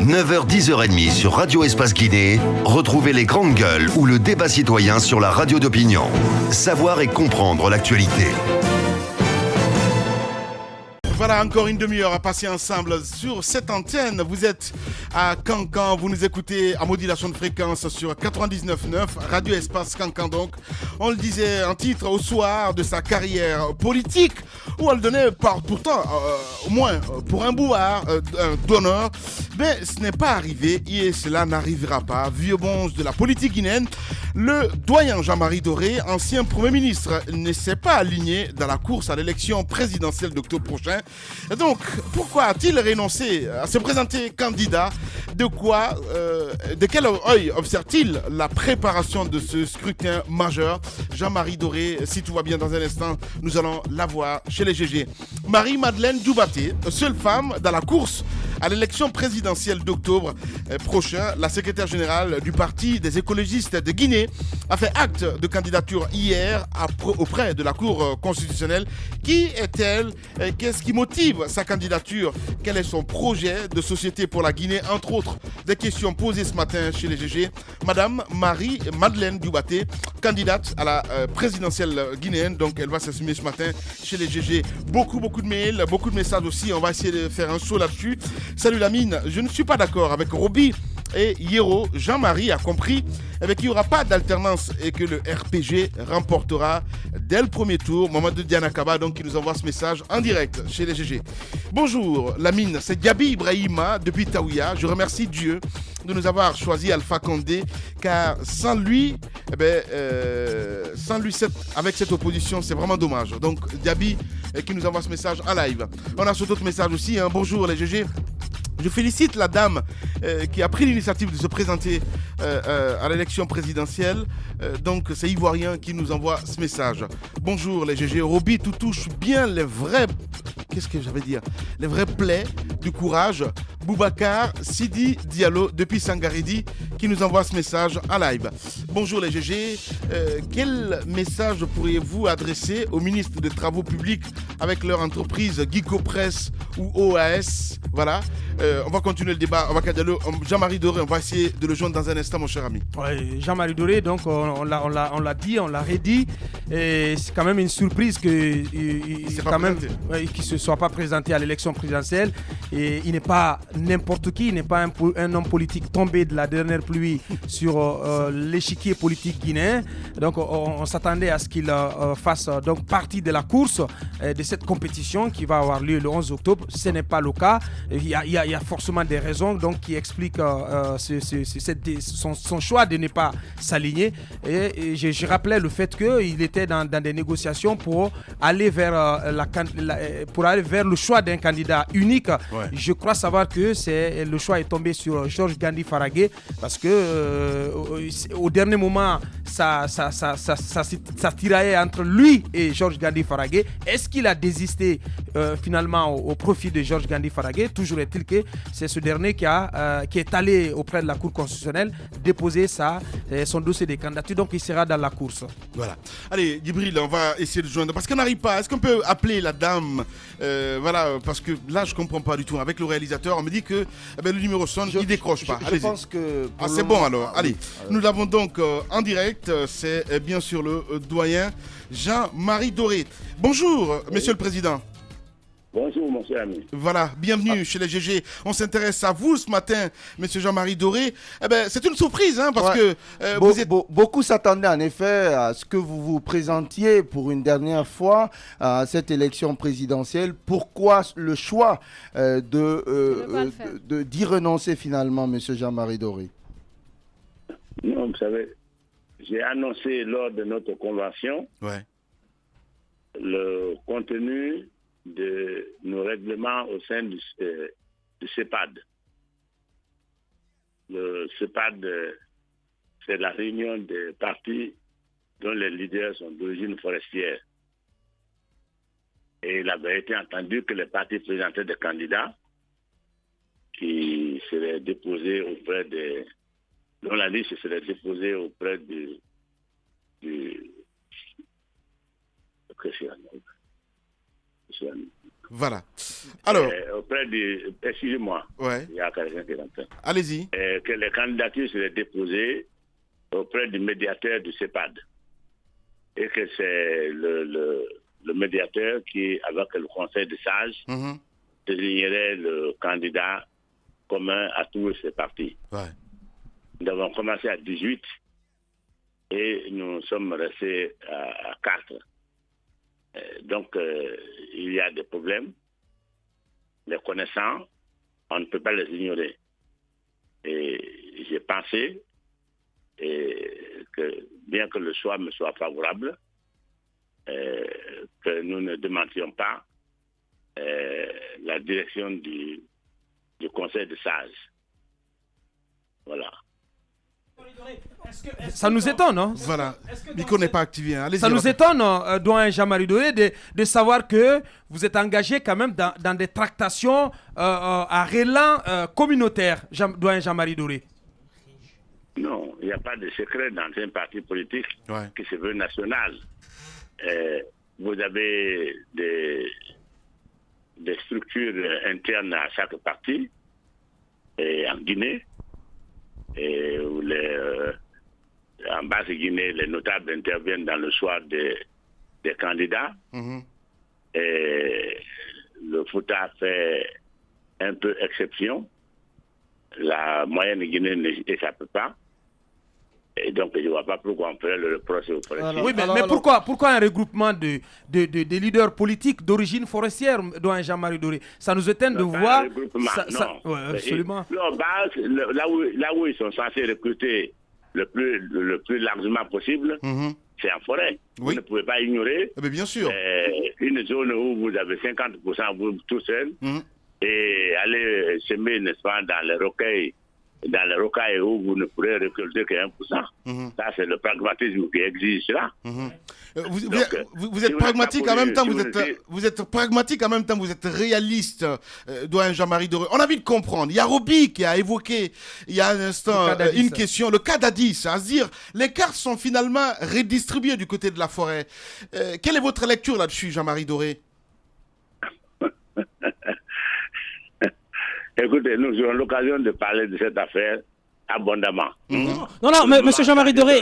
9h, 10h30 sur Radio Espace Guinée, retrouvez les grandes gueules ou le débat citoyen sur la radio d'opinion. Savoir et comprendre l'actualité. Voilà, encore une demi-heure à passer ensemble sur cette antenne. Vous êtes à Cancan, vous nous écoutez à modulation de fréquence sur 99.9, Radio Espace Cancan donc. On le disait en titre au soir de sa carrière politique, où elle donnait pourtant au moins pour un boulard d'honneur. Mais ce n'est pas arrivé et cela n'arrivera pas. Vieux bonze de la politique guinéenne, le doyen Jean-Marie Doré, ancien Premier ministre, ne s'est pas aligné dans la course à l'élection présidentielle d'octobre prochain. Et donc, pourquoi a-t-il renoncé à se présenter candidat? De quel œil observe-t-il la préparation de ce scrutin majeur? Jean-Marie Doré, si tout va bien dans un instant, nous allons la voir chez les GG. Marie-Madeleine Djoubaté, seule femme dans la course à l'élection présidentielle d'octobre prochain, la secrétaire générale du Parti des écologistes de Guinée a fait acte de candidature hier auprès de la Cour constitutionnelle. Qui est-elle? Qu'est-ce qui motive sa candidature? Quel est son projet de société pour la Guinée? Entre autres, des questions posées ce matin chez les GG. Madame Marie-Madeleine Djoubaté, candidate à la présidentielle guinéenne, donc elle va s'assumer ce matin chez les GG. Beaucoup de mails, beaucoup de messages aussi. On va essayer de faire un saut là-dessus. Salut Lamine, je ne suis pas d'accord avec Roby et Hiero. Jean-Marie a compris qu'il n'y aura pas d'alternance et que le RPG remportera dès le premier tour. Mamadou Dianakaba donc qui nous envoie ce message en direct chez les GG. Bonjour Lamine, c'est Diaby Ibrahima depuis Taouia. Je remercie Dieu de nous avoir choisi Alpha Condé car sans lui, avec cette opposition, c'est vraiment dommage. Donc Diaby qui nous envoie ce message en live. On a cet autre message aussi. Bonjour les GG. Je félicite la dame qui a pris l'initiative de se présenter à l'élection présidentielle. Donc c'est Ivoirien qui nous envoie ce message. Bonjour les GG. Roby tout touche bien les vrais... Qu'est-ce que j'avais dire? Les vrais plaies du courage. Boubacar Sidi Diallo depuis Sangaridi qui nous envoie ce message en live. Bonjour les GG. Quel message pourriez-vous adresser aux ministres des Travaux publics avec leur entreprise Guico Press ou OAS? Voilà. On va continuer le débat. Jean-Marie Doré, on va essayer de le joindre dans un instant, mon cher ami. Ouais, Jean-Marie Doré, donc on l'a dit, on l'a redit. Et c'est quand même une surprise qu'il ne se soit pas présenté à l'élection présidentielle. Et il n'est pas n'importe qui, il n'est pas un homme politique tombé de la dernière pluie sur l'échiquier politique guinéen. Donc on s'attendait à ce qu'il fasse donc partie de la course de cette compétition qui va avoir lieu le 11 octobre. Ce n'est pas le cas. Il y a forcément des raisons donc, qui expliquent son choix de ne pas s'aligner. Et je rappelais le fait qu'il était dans des négociations pour aller vers, le choix d'un candidat unique. Ouais. Je crois savoir que le choix est tombé sur Georges Gandhi Faragé parce que au dernier moment, ça tiraillait entre lui et Georges Gandhi Faragé. Est-ce qu'il a désisté finalement au profit de Georges Gandhi Faragé? Toujours est-il que c'est ce dernier qui est allé auprès de la Cour constitutionnelle déposer son dossier de candidature, donc il sera dans la course. Voilà. Allez, Djibril, on va essayer de joindre parce qu'on n'arrive pas. Est-ce qu'on peut appeler la dame? Voilà, parce que là, je ne comprends pas du tout. Avec le réalisateur, on me dit que le numéro sonne, il ne décroche pas. Je pense que... c'est bon alors. Allez, nous l'avons donc en direct. C'est bien sûr le doyen Jean-Marie Doré. Bonjour, monsieur le président. Bonjour, mon cher ami. Voilà, bienvenue chez les GG. On s'intéresse à vous ce matin, monsieur Jean-Marie Doré. C'est une surprise, parce que vous êtes... Beaucoup s'attendaient en effet à ce que vous vous présentiez pour une dernière fois à cette élection présidentielle. Pourquoi le choix d'y renoncer finalement, monsieur Jean-Marie Doré? Non, vous savez, j'ai annoncé lors de notre convention le contenu de nos règlements au sein du CEPAD. Le CEPAD, c'est la réunion des partis dont les leaders sont d'origine forestière. Et il avait été entendu que les partis présentaient des candidats qui seraient déposés auprès dont la liste serait déposée auprès du Voilà. Alors, auprès du... Excusez-moi. Ouais. Il y a quelqu'un qui est rentré. Allez-y. Que les candidatures seraient déposées auprès du médiateur du CEPAD. Et que c'est le médiateur qui, avec le conseil des sages, désignerait le candidat commun à tous ces partis. Ouais. Nous avons commencé à 18 et nous sommes restés à 4. Donc, il y a des problèmes. Les connaissants, on ne peut pas les ignorer. Et j'ai pensé que, bien que le choix me soit favorable, que nous ne demandions pas la direction du Conseil des sages. Voilà. Ça nous étonne, non? Voilà. Miko n'est pas activé. Hein. Ça nous étonne, doyen Jean-Marie Doré, de savoir que vous êtes engagé quand même dans des tractations à relan communautaire, doyen Jean-Marie Doré. Non, il n'y a pas de secret dans un parti politique qui se veut national. Vous avez des structures internes à chaque parti, et en Guinée, et où en Basse-Guinée, les notables interviennent dans le choix des candidats. Et le Fouta fait un peu exception. La moyenne Guinée n'échappe pas. Et donc, je ne vois pas pourquoi on ferait le procès au forestier. Oui, mais pourquoi un regroupement de leaders politiques d'origine forestière, doyen Jean-Marie Doré? Ça nous étonne de voir... Non, absolument. Là où ils sont censés recruter le plus largement possible, c'est en forêt. Vous ne pouvez pas ignorer bien sûr. Une zone où vous avez 50% vous tout seul et aller semer, n'est-ce pas, dans les rocailles où vous ne pourrez récolter que 1%. Ça, c'est le pragmatisme qui existe là. Vous êtes pragmatique en même temps, vous êtes pragmatique en même temps, vous êtes réaliste, doyen Jean-Marie Doré. On a envie de comprendre. Il y a Roby qui a évoqué il y a un instant une question, le cas d'Addis, à se dire les cartes sont finalement redistribuées du côté de la forêt. Quelle est votre lecture là-dessus, Jean-Marie Doré? Écoutez, nous aurons l'occasion de parler de cette affaire abondamment. Non, mais Monsieur Jean-Marie Doré,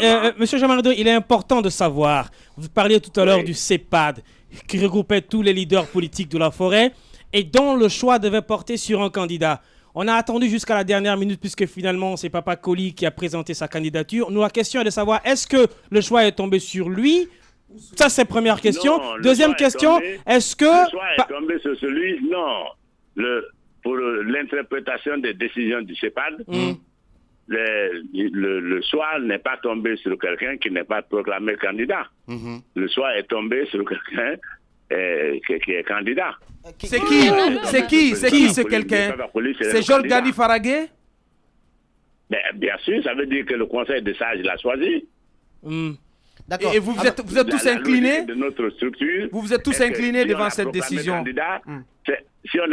il est important de savoir. Vous parliez tout à l'heure du CEPAD, qui regroupait tous les leaders politiques de la forêt et dont le choix devait porter sur un candidat. On a attendu jusqu'à la dernière minute puisque finalement c'est Papa Koli qui a présenté sa candidature. Nous, la question est de savoir est-ce que le choix est tombé sur lui? Ça, c'est première question. Deuxième question, est-ce que... Le choix est tombé sur celui... Non. Pour l'interprétation des décisions du CEPAD, le choix n'est pas tombé sur quelqu'un qui n'est pas proclamé candidat. Le choix est tombé sur quelqu'un qui est candidat. C'est qui ce quelqu'un? C'est Georges Gani Faragé? Bien sûr, ça veut dire que le Conseil des sages l'a choisi. Et vous êtes tous inclinés de notre structure. Vous êtes tous inclinés devant cette décision. Si on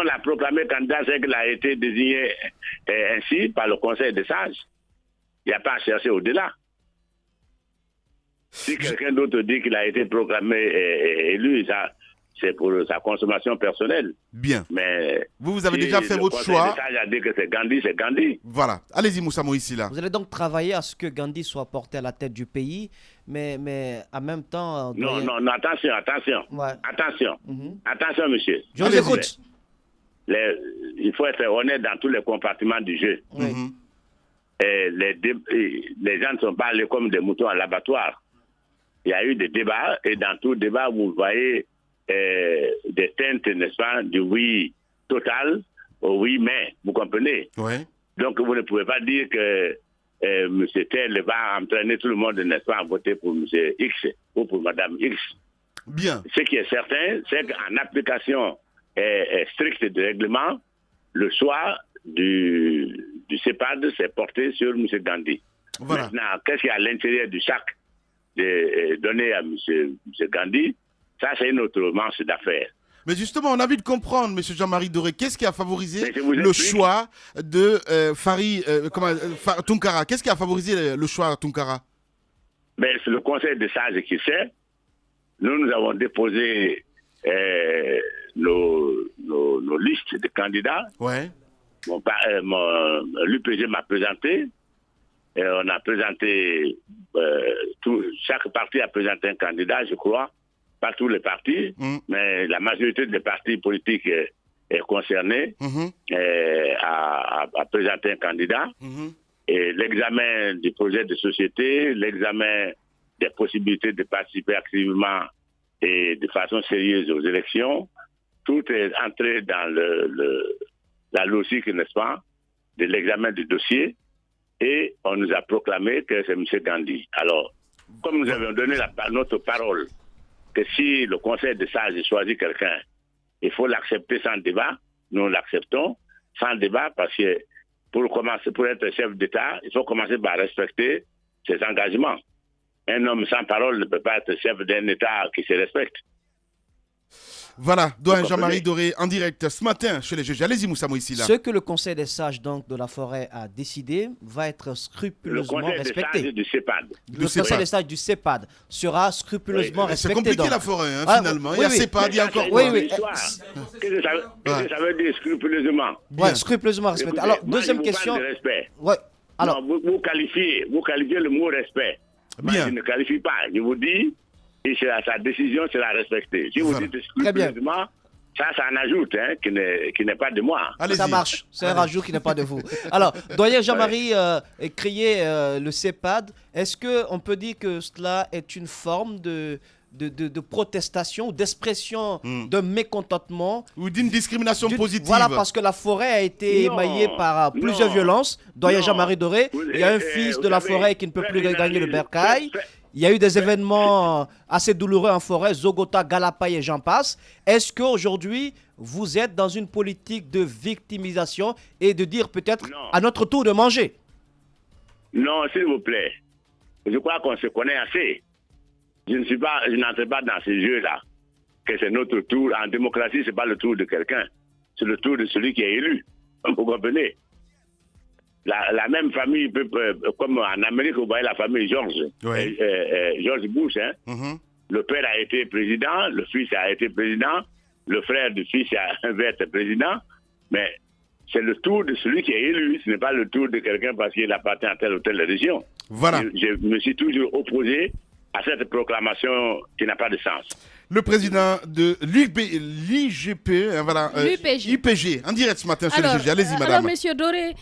l'a proclamé candidat, c'est qu'il a été désigné ainsi par le Conseil des sages. Il n'y a pas à chercher au-delà. Si quelqu'un d'autre dit qu'il a été proclamé élu, ça, c'est pour sa consommation personnelle. Bien. Mais vous avez déjà fait votre choix. Le Conseil des sages a dit que c'est Gandhi, c'est Gandhi. Voilà. Allez-y, Moussa Moïsi, là. Vous allez donc travailler à ce que Gandhi soit porté à la tête du pays, mais en même temps... Non, attention. Ouais. Attention, monsieur. Je vous écoute. Il faut être honnête dans tous les compartiments du jeu. Et les gens ne sont pas allés comme des moutons à l'abattoir. Il y a eu des débats, et dans tout débat, vous voyez des teintes, n'est-ce pas, du oui total au oui mais, vous comprenez? Donc vous ne pouvez pas dire que M. Tel va entraîner tout le monde, n'est-ce pas, à voter pour M. X ou pour Mme X. Bien. Ce qui est certain, c'est qu'en application stricte du règlement, le choix du CEPAD s'est porté sur M. Gandhi. Voilà. Maintenant, qu'est-ce qu'il y a à l'intérieur du sac donné à M. Gandhi? Ça, c'est une autre manche d'affaires. Mais justement, on a envie de comprendre, M. Jean-Marie Doré, qu'est-ce qui a favorisé le choix de Tounkara? Qu'est-ce qui a favorisé le choix de Tounkara? C'est le Conseil des sages qui sait. Nous avons déposé nos listes de candidats. Ouais. L'UPG m'a présenté. Et on a présenté, chaque parti a présenté un candidat, je crois, pas tous les partis, mais la majorité des partis politiques est concernée, a présenté un candidat. Et l'examen du projet de société, l'examen des possibilités de participer activement et de façon sérieuse aux élections, tout est entré dans la logique, n'est-ce pas, de l'examen du dossier. Et on nous a proclamé que c'est M. Gandhi. Alors, comme nous avons donné notre parole, que si le Conseil des sages choisit quelqu'un, il faut l'accepter sans débat, nous l'acceptons sans débat parce que pour être chef d'État, il faut commencer par respecter ses engagements. Un homme sans parole ne peut pas être chef d'un État qui se respecte. Voilà, doyen Jean-Marie Doré en direct ce matin chez les juges. Allez-y Moussa Moïsila. Ce que le Conseil des sages donc, de la forêt a décidé va être scrupuleusement respecté. Le Conseil des sages du CEPAD. Le Conseil des sages du CEPAD sera scrupuleusement respecté. C'est compliqué donc. la forêt, finalement. Il y a CEPAD, il y a encore... Qu'est-ce que ça veut dire scrupuleusement? Oui, scrupuleusement respecté. Alors, deuxième question. De respect. Ouais. Alors, non, vous qualifiez le mot respect. Bien. Moi, je ne qualifie pas. Je vous dis... Et sa décision sera respectée. Si vous dites scrupuleusement, ça en ajoute, qui n'est pas de moi. Ça marche, c'est un rajout qui n'est pas de vous. Alors, doyen Jean-Marie Crié, le CEPAD, est-ce qu'on peut dire que cela est une forme de protestation, d'expression d'un mécontentement ou d'une discrimination positive? Voilà, parce que la forêt a été émaillée par plusieurs violences. Doyen Jean-Marie Doré, il y a un fils de la forêt qui ne peut plus gagner le bercail. Il y a eu des événements assez douloureux en forêt, Zogota, Galapay et j'en passe. Est-ce qu'aujourd'hui, vous êtes dans une politique de victimisation et de dire peut-être à notre tour de manger? Non, s'il vous plaît. Je crois qu'on se connaît assez. Je n'entre pas dans ces jeux-là. Que c'est notre tour. En démocratie, ce n'est pas le tour de quelqu'un. C'est le tour de celui qui est élu. Vous comprenez? La même famille, comme en Amérique, vous voyez la famille George Bush. Le père a été président, le fils a été président, le frère du fils va être président, mais c'est le tour de celui qui est élu, ce n'est pas le tour de quelqu'un parce qu'il appartient à telle ou telle région. Voilà. Je me suis toujours opposé à cette proclamation qui n'a pas de sens. Le président de l'IGP, l'UPG, en direct ce matin sur le GG. Allez-y, madame. Alors, monsieur Doré,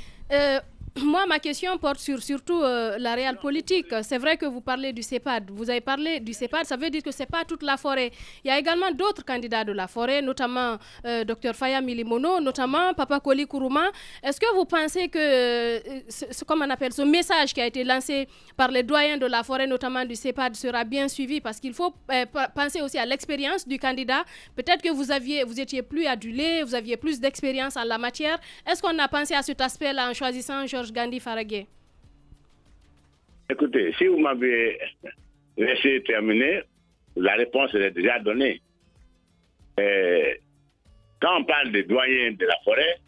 moi, ma question porte surtout la réelle politique. C'est vrai que vous parlez du CEPAD. Vous avez parlé du CEPAD, ça veut dire que ce n'est pas toute la forêt. Il y a également d'autres candidats de la forêt, notamment Dr Faya Milimono, notamment Papa Koli Kourouma. Est-ce que vous pensez que, ce message qui a été lancé par les doyens de la forêt, notamment du CEPAD, sera bien suivi? Parce qu'il faut penser aussi à l'expérience du candidat. Peut-être que vous étiez plus adulé, vous aviez plus d'expérience en la matière. Est-ce qu'on a pensé à cet aspect-là en choisissant Georges Gandhi Faragé? Écoutez, si vous m'avez laissé terminer, la réponse est déjà donnée. Quand on parle des doyens de la forêt,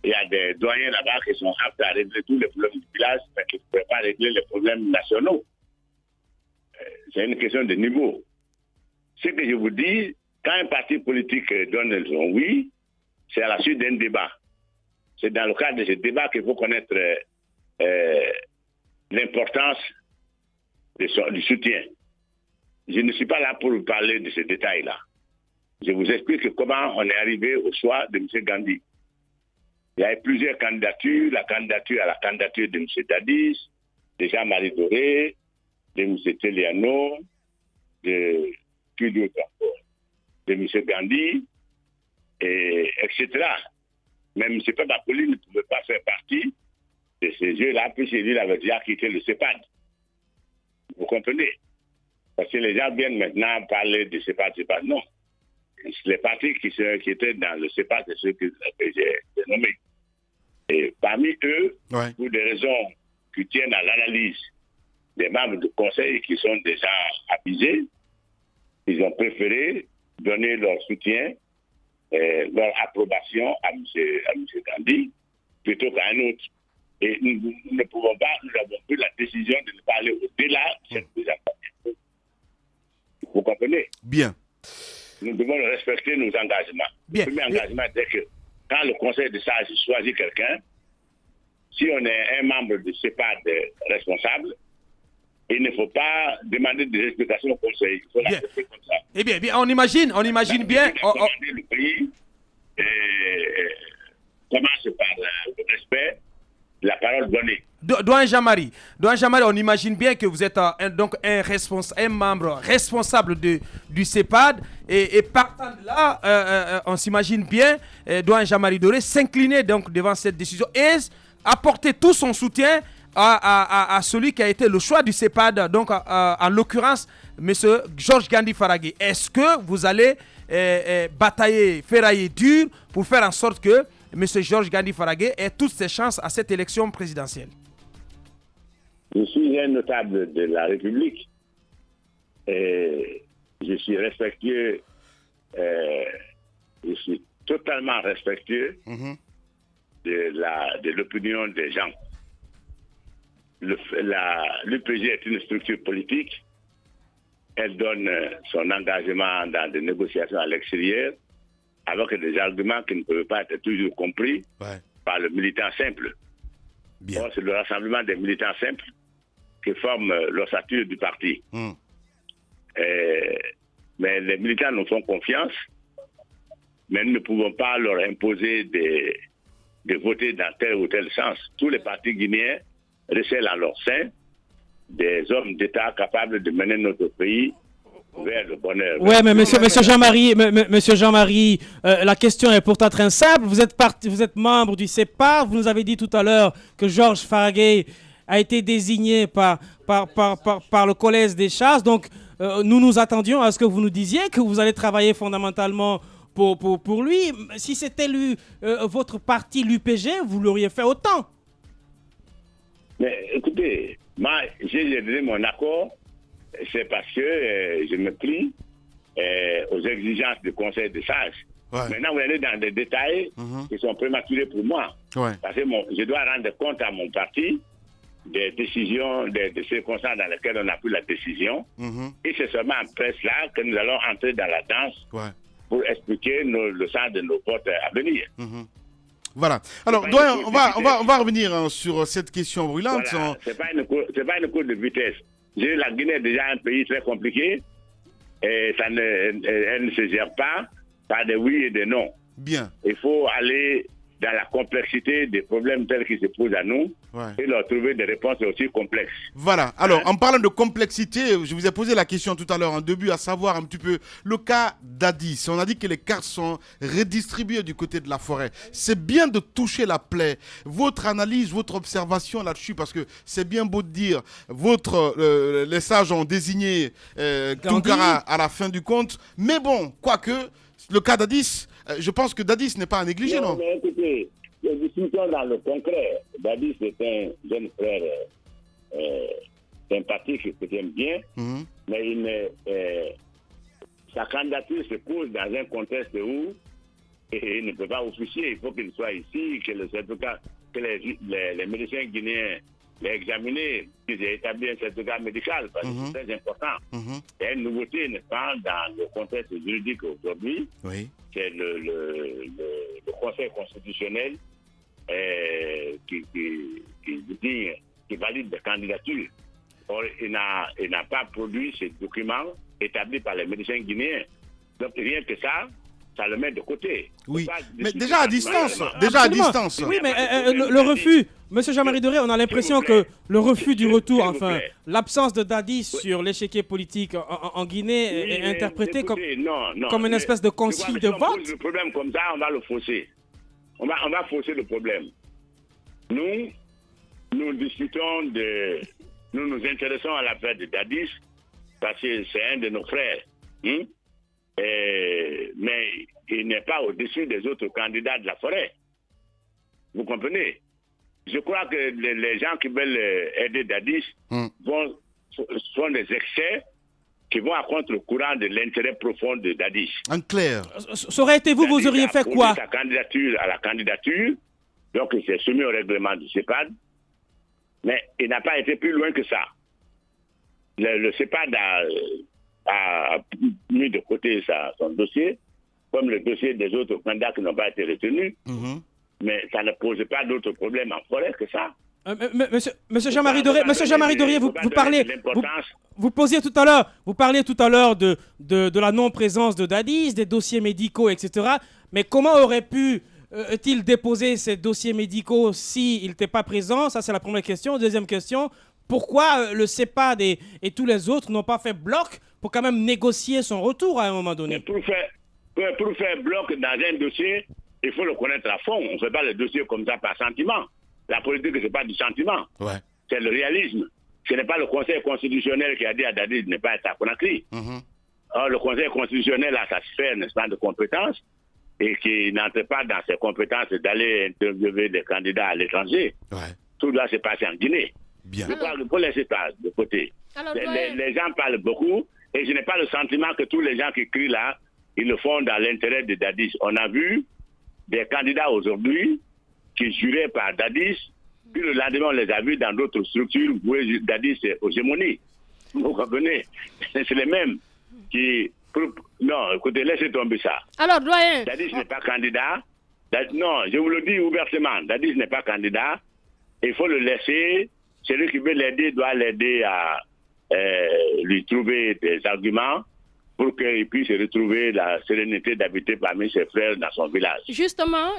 il y a des doyens là-bas qui sont aptes à régler tous les problèmes du village, mais qui ne peuvent pas régler les problèmes nationaux. C'est une question de niveau. Ce que je vous dis, quand un parti politique donne son oui, c'est à la suite d'un débat. C'est dans le cadre de ce débat qu'il faut connaître l'importance du soutien. Je ne suis pas là pour vous parler de ces détails-là. Je vous explique comment on est arrivé au choix de M. Gandhi. Il y a eu plusieurs candidatures, la candidature de M. Dadis, de Jean-Marie Doré, de M. Teliano, puis d'autres encore, de M. Gandhi, etc. Même M. Papakoli ne pouvait pas faire partie de ces jeux-là, puisque lui avait déjà quitté le CEPAD. Vous comprenez? Parce que les gens viennent maintenant parler de CEPAD. Non. Les partis qui étaient dans le CEPAD, c'est ceux que j'ai nommés. Et parmi eux, pour des raisons qui tiennent à l'analyse des membres du conseil qui sont déjà avisés, ils ont préféré donner leur soutien, leur approbation à M. Gandhi plutôt qu'à un autre. Et nous ne pouvons pas, nous avons pris la décision de ne pas aller au-delà de cette présentation. Vous comprenez? Bien. nous devons respecter nos engagements. Bien. Le premier engagement, c'est que quand le conseil de sages choisit quelqu'un, si on est un membre du CEPAD responsable, il ne faut pas demander des explications au conseil. Il faut l'accepter comme ça. Eh bien, on imagine bien. Le pays commence par le respect, la parole donnée. Doyen Jean-Marie, on imagine bien que vous êtes un membre responsable du CEPAD et partant de là, on s'imagine bien Doyen Jean-Marie Doré s'incliner donc devant cette décision et apporter tout son soutien à celui qui a été le choix du CEPAD, donc en l'occurrence M. Georges Gandhi Faragui. Est-ce que vous allez batailler, ferrailler dur pour faire en sorte que M. Georges Gandhi Faragui ait toutes ses chances à cette élection présidentielle? Je suis un notable de la République et je suis respectueux, je suis totalement respectueux de l'opinion des gens. L'UPG est une structure politique. Elle donne son engagement dans des négociations à l'extérieur avec des arguments qui ne peuvent pas être toujours compris par le militant simple. Bon, c'est le rassemblement des militants simples qui forment l'ossature du parti. Mais les militants nous font confiance, mais nous ne pouvons pas leur imposer de voter dans tel ou tel sens. Tous les partis guinéens recèlent en leur sein des hommes d'État capables de mener notre pays vers le bonheur. Oui, mais monsieur Jean-Marie, la question est pourtant très simple. Vous êtes membre du CEPAD. Vous nous avez dit tout à l'heure que Georges Faragui a été désigné par le collège des chasses. Donc, nous attendions à ce que vous nous disiez que vous allez travailler fondamentalement pour lui. Si c'était votre parti, l'UPG, vous l'auriez fait autant. Mais écoutez, moi, j'ai donné mon accord, c'est parce que je me plie aux exigences du Conseil des sages. Maintenant, vous allez dans des détails qui sont prématurés pour moi. Parce que je dois rendre compte à mon parti des décisions, des circonstances dans lesquelles on a pris la décision. Et c'est seulement après cela que nous allons entrer dans la danse pour expliquer le sens de nos votes à venir. Voilà. Alors, Doyen, on va revenir sur cette question brûlante. Voilà. C'est pas une course de vitesse. La Guinée est déjà un pays très compliqué et elle ne se gère pas par des oui et des non. Bien. Il faut aller dans la complexité des problèmes tels qu'ils se posent à nous et leur trouver des réponses aussi complexes. Voilà. Alors, en parlant de complexité, je vous ai posé la question tout à l'heure en début, à savoir un petit peu le cas d'Addis. On a dit que les cartes sont redistribuées du côté de la forêt. C'est bien de toucher la plaie. Votre analyse, votre observation là-dessus, parce que c'est bien beau de dire, les sages ont désigné Tunkara à la fin du compte. Mais bon, quoique, le cas d'Addis, je pense que Dadis n'est pas à négliger, non? Mais écoutez, discutons dans le concret. Dadis est un jeune frère sympathique que j'aime bien, mais sa candidature se pose dans un contexte où il ne peut pas officier. Il faut qu'il soit ici, que les médecins guinéens l'aient examiné, qu'ils aient établi un certificat médical, parce que c'est très important. Il y a une nouveauté, n'est-ce pas, dans le contexte juridique aujourd'hui. C'est le Conseil constitutionnel qui valide des candidatures. Or, il n'a pas produit ces documents établis par les médecins guinéens. Donc, rien que ça le met de côté. Oui, mais déjà à distance. Déjà à distance. Oui, mais le refus, Monsieur Jean-Marie Doré, on a l'impression que le refus du retour, enfin, l'absence de Dadis sur l'échiquier politique en Guinée est interprété comme une espèce de consigne de vote. Le problème comme ça, on va le fausser. On va fausser le problème. Nous discutons nous nous intéressons à l'affaire de Dadis parce que c'est un de nos frères. Mais il n'est pas au-dessus des autres candidats de la forêt. Vous comprenez? Je crois que les gens qui veulent aider Dadis font des excès qui vont à contre-courant de l'intérêt profond de Dadis. En clair. Ça aurait été vous auriez fait quoi? Sa candidature à la candidature, donc il s'est soumis au règlement du CEPAD, mais il n'a pas été plus loin que ça. Le CEPAD a mis de côté son dossier, comme le dossier des autres candidats qui n'ont pas été retenus. Mais ça ne pose pas d'autres problèmes en forêt que ça. Monsieur Jean-Marie Doré, vous posiez tout à l'heure, vous parliez tout à l'heure de la non-présence de Dadis, des dossiers médicaux, etc. Mais comment aurait pu-t-il déposer ces dossiers médicaux s'il n'était pas présent? Ça, c'est la première question. Deuxième question, pourquoi le CEPAD et tous les autres n'ont pas fait bloc pour quand même négocier son retour à un moment donné? Pour faire bloc dans un dossier, il faut le connaître à fond. On ne fait pas le dossier comme ça par sentiment. La politique, ce n'est pas du sentiment. Ouais. C'est le réalisme. Ce n'est pas le Conseil constitutionnel qui a dit à Dadis de ne pas être à Conakry. Or, le Conseil constitutionnel a sa sphère, n'est-ce pas, de compétences et qui n'entre pas dans ses compétences d'aller interviewer des candidats à l'étranger. Ouais. Tout doit se passer en Guinée. Bien. Je crois qu'il faut laisser ça de côté. Alors, les gens parlent beaucoup et je n'ai pas le sentiment que tous les gens qui crient là, ils le font dans l'intérêt de Dadis. On a vu des candidats aujourd'hui qui juraient par Dadis, puis le lendemain on les a vus dans d'autres structures où Dadis est aux gémonies. Vous comprenez? C'est les mêmes qui... Non, écoutez, laissez tomber ça. Alors, doyen... Dadis n'est pas candidat. Non, je vous le dis ouvertement, Dadis n'est pas candidat. Il faut le laisser. Celui qui veut l'aider doit l'aider à lui trouver des arguments pour qu'il puisse retrouver la sérénité d'habiter parmi ses frères dans son village. Justement,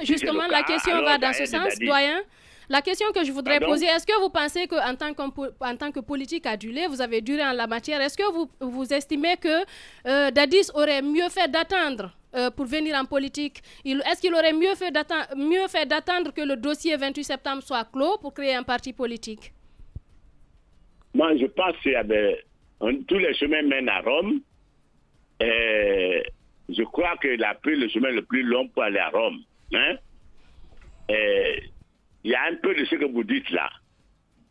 la question va dans ce sens, doyen. La question que je voudrais poser, est-ce que vous pensez qu'en tant que politique adulé, vous avez duré en la matière, est-ce que vous estimez que Dadis aurait mieux fait d'attendre pour venir en politique? Est-ce qu'il aurait mieux fait d'attendre que le dossier 28 septembre soit clos pour créer un parti politique? Moi, je pense que tous les chemins mènent à Rome. Je crois qu'il a pris le chemin le plus long pour aller à Rome. Hein? Il y a un peu de ce que vous dites là.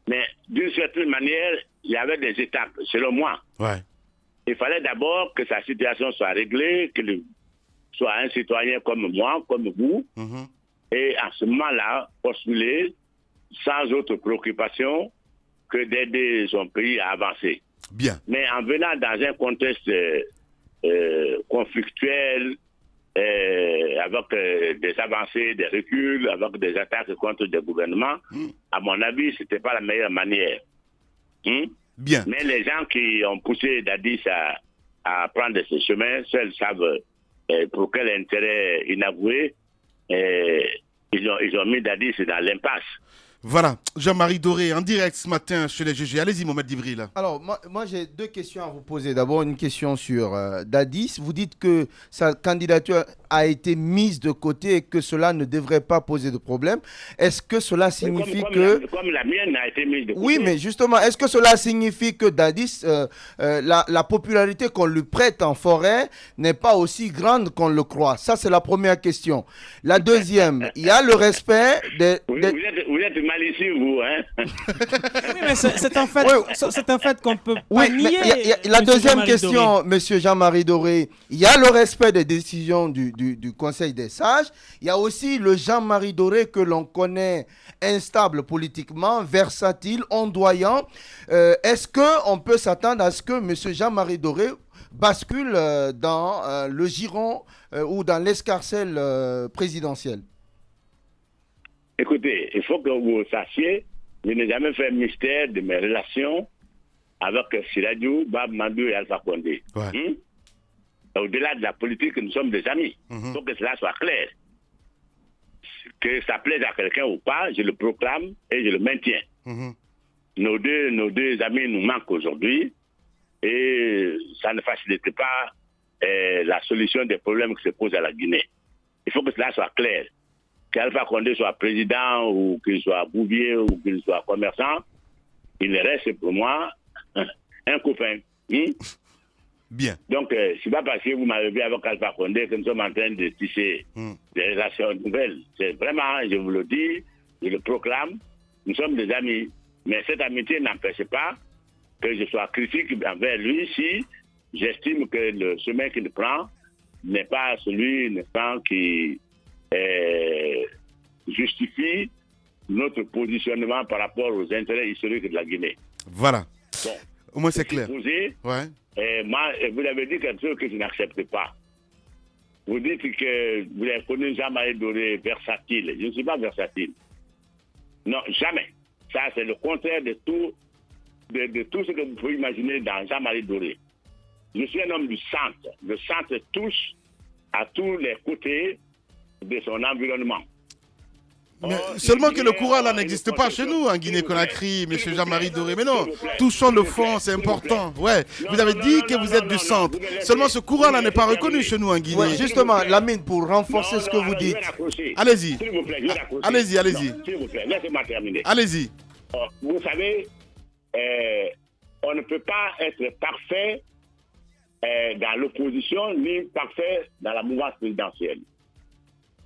Mais d'une certaine manière, il y avait des étapes, selon moi. Ouais. Il fallait d'abord que sa situation soit réglée, qu'il soit un citoyen comme moi, comme vous. Et à ce moment-là, postuler sans autre préoccupation que d'aider son pays à avancer. Bien. Mais en venant dans un contexte conflictuel, avec des avancées, des reculs, avec des attaques contre des gouvernements, à mon avis, ce n'était pas la meilleure manière. Bien. Mais les gens qui ont poussé Dadis à prendre ce chemin, seuls savent pour quel intérêt inavoué ils ont mis Dadis dans l'impasse. Voilà, Jean-Marie Doré, en direct ce matin chez les GG. Allez-y, Mohamed Djibril. Alors, moi j'ai deux questions à vous poser. D'abord, une question sur Dadis. Vous dites que sa candidature a été mise de côté et que cela ne devrait pas poser de problème. Est-ce que cela signifie Comme la mienne a été mise de côté. Oui, mais justement, est-ce que cela signifie que Dadis, la popularité qu'on lui prête en forêt n'est pas aussi grande qu'on le croit? Ça, c'est la première question. La deuxième, il y a le respect des... Vous êtes mal ici, vous, hein? Oui, mais c'est un fait qu'on peut pas nier. La deuxième question, monsieur Jean-Marie Doré, il y a le respect des décisions du Conseil des sages. Il y a aussi le Jean-Marie Doré que l'on connaît instable politiquement, versatile, ondoyant. Est-ce qu'on peut s'attendre à ce que monsieur Jean-Marie Doré bascule dans le giron ou dans l'escarcelle présidentielle? Écoutez, il faut que vous sachiez, je n'ai jamais fait mystère de mes relations avec Siradiou, Bab Mandou et Alpha Condé. Ouais. Au-delà de la politique, nous sommes des amis. Il faut que cela soit clair. Que ça plaise à quelqu'un ou pas, je le proclame et je le maintiens. Nos deux amis nous manquent aujourd'hui et ça ne facilite pas la solution des problèmes qui se posent à la Guinée. Il faut que cela soit clair. Qu'Alpha Condé soit président ou qu'il soit bouvier ou qu'il soit commerçant, il reste pour moi un copain. Bien. Donc, c'est pas parce que vous m'avez vu avec Alpha Condé que nous sommes en train de tisser des relations nouvelles. C'est vraiment, je vous le dis, je le proclame, nous sommes des amis. Mais cette amitié n'empêche pas que je sois critique envers lui si j'estime que le chemin qu'il prend n'est pas celui, n'est pas qui justifie notre positionnement par rapport aux intérêts historiques de la Guinée. Voilà. Bon. Au moins, c'est clair. Ouais. Moi, vous avez dit quelque chose que je n'accepte pas. Vous dites que vous avez connu Jean-Marie Doré versatile. Je ne suis pas versatile. Non, jamais. Ça, c'est le contraire de tout ce que vous pouvez imaginer dans Jean-Marie Doré. Je suis un homme du centre. Le centre touche à tous les côtés de son environnement. Mais seulement que le courant là n'existe pas chez nous en Guinée-Conakry, M. Jean-Marie Doré. Mais non, touchons le fond, c'est important. Ouais, vous avez dit que vous êtes du centre. Seulement ce courant là n'est pas reconnu chez nous en Guinée. Ouais, justement, Lamine, pour renforcer ce que vous dites. Allez-y. S'il vous plaît, je vais raccrocher. Allez-y. S'il vous plaît, laissez-moi terminer. Allez-y. Vous savez, on ne peut pas être parfait dans l'opposition ni parfait dans la mouvance présidentielle.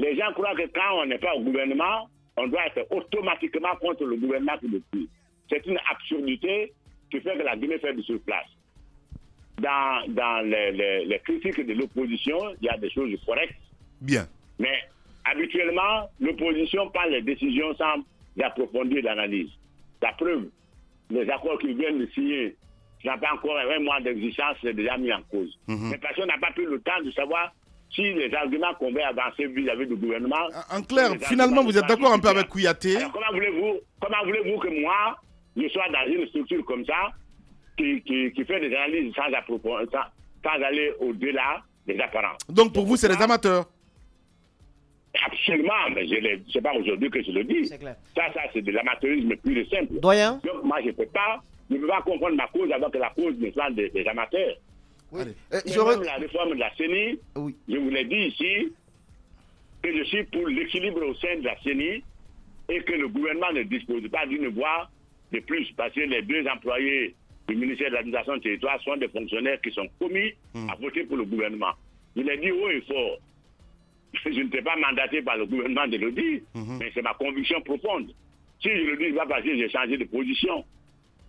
Les gens croient que quand on n'est pas au gouvernement, on doit être automatiquement contre le gouvernement qui le tue. C'est une absurdité qui fait que la Guinée fait du surplace. Dans les critiques de l'opposition, il y a des choses correctes. Bien. Mais habituellement, l'opposition prend les décisions sans approfondir l'analyse. La preuve, les accords qu'ils viennent de signer, qui n'ont pas encore un mois d'existence, c'est déjà mis en cause. Mais personne n'a pas pris le temps de savoir si les arguments qu'on va avancer vis-à-vis du gouvernement... En clair, finalement, vous êtes d'accord un peu avec Kouyaté? Alors, comment voulez-vous que moi, je sois dans une structure comme ça, qui fait des analyses sans aller au-delà des apparences? Donc, pour vous, c'est des amateurs? Absolument, mais c'est pas aujourd'hui que je le dis. C'est clair. Ça, c'est de l'amateurisme pur et simple. Doyen? Donc, moi, je ne peux pas comprendre ma cause avant que la cause ne soit des amateurs. Oui. Même la réforme de la CENI, oui. Je vous l'ai dit ici, que je suis pour l'équilibre au sein de la CENI et que le gouvernement ne dispose pas d'une voix de plus, parce que les deux employés du ministère de l'Administration du Territoire sont des fonctionnaires qui sont commis à voter pour le gouvernement. Je l'ai dit haut et fort. Je ne t'ai pas mandaté par le gouvernement de le dire, mais c'est ma conviction profonde. Si je le dis, c'est pas parce que j'ai changé de position.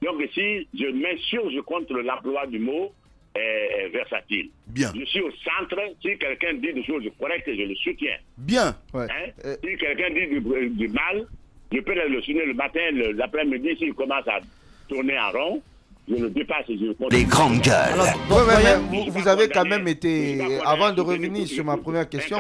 Donc si je m'insurge contre l'emploi du mot versatile. Bien. Je suis au centre. Si quelqu'un dit des choses correctes, je le soutiens. Bien. Ouais. Si quelqu'un dit du mal, je peux le soutenir le matin, l'après-midi, s'il commence à tourner en rond, je le dépasse et je le continue. Les grandes gueules. Alors, vous avez quand même été, avant de revenir sur ma première question,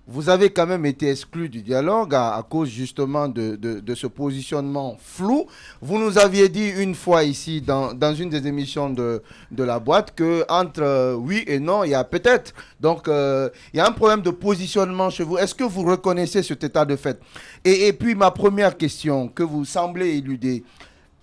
vous avez quand même été exclu du dialogue à cause justement de ce positionnement flou. Vous nous aviez dit une fois ici dans une des émissions de la boîte que entre oui et non, il y a peut-être. Donc, il y a un problème de positionnement chez vous. Est-ce que vous reconnaissez cet état de fait? Et puis, ma première question que vous semblez éluder.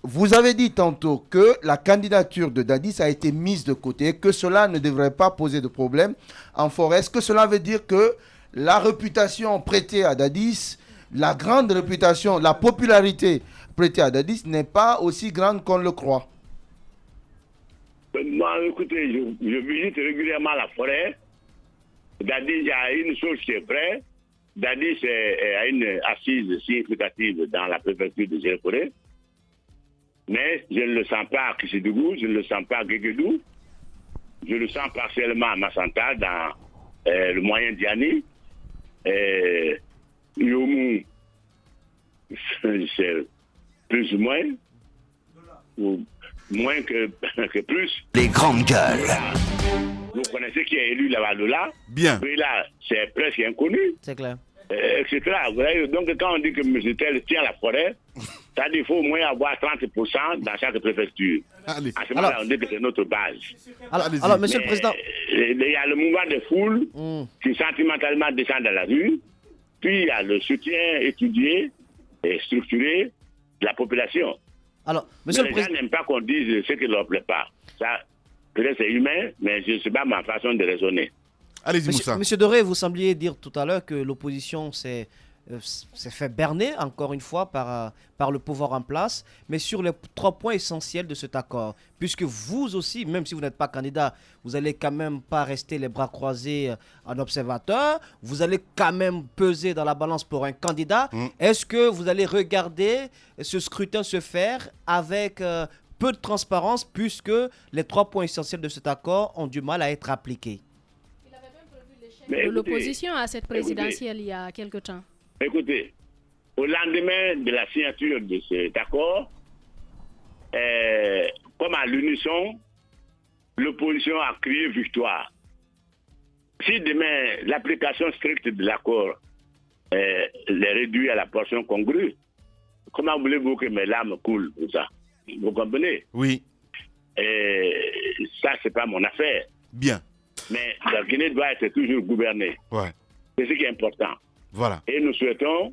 Vous avez dit tantôt que la candidature de Dadis a été mise de côté, que cela ne devrait pas poser de problème en forêt. Est-ce que cela veut dire que la réputation prêtée à Dadis, la grande réputation, la popularité prêtée à Dadis n'est pas aussi grande qu'on le croit? Moi, écoutez, je visite régulièrement la forêt. Dadis, il y a une chose qui est vraie. Dadis a une assise significative dans la préfecture de Zérekoré. Mais je ne le sens pas à Kissidougou, je ne le sens pas à Guéguédou. Je le sens partiellement à Massanta, dans le moyen Diani. Yomou, c'est plus ou moins, ou moins que plus. Les grandes gueules. Vous connaissez qui est élu là-bas? Bien. Et là, c'est presque inconnu. C'est clair. Etc. Vous voyez, donc quand on dit que M. Tel tient la forêt, ça dit qu'il faut au moins avoir 30% dans chaque préfecture. Allez. À ce moment-là, on dit que c'est notre base. Alors, Monsieur le Président... Il y a le mouvement des foules qui sentimentalement descend dans la rue, puis il y a le soutien étudié et structuré de la population. Alors, Monsieur le Président... Les gens n'aiment pas qu'on dise ce qui ne leur plaît pas. Ça, peut-être c'est humain, mais je ne sais pas ma façon de raisonner. Allez-y, Moussa. Monsieur Doré, vous sembliez dire tout à l'heure que l'opposition s'est fait berner, encore une fois, par le pouvoir en place, mais sur les 3 points essentiels de cet accord. Puisque vous aussi, même si vous n'êtes pas candidat, vous n'allez quand même pas rester les bras croisés en observateur, vous allez quand même peser dans la balance pour un candidat. Est-ce que vous allez regarder ce scrutin se faire avec peu de transparence, puisque les 3 points essentiels de cet accord ont du mal à être appliqués? De l'opposition à cette présidentielle il y a quelque temps. Écoutez, au lendemain de la signature de cet accord, comme à l'unisson, l'opposition a crié victoire. Si demain, l'application stricte de l'accord les réduit à la portion congrue, comment voulez-vous que mes larmes coulent pour ça? Vous comprenez? Oui. Ça, c'est pas mon affaire. Bien. Mais la Guinée doit être toujours gouvernée. Ouais. C'est ce qui est important. Voilà. Et nous souhaitons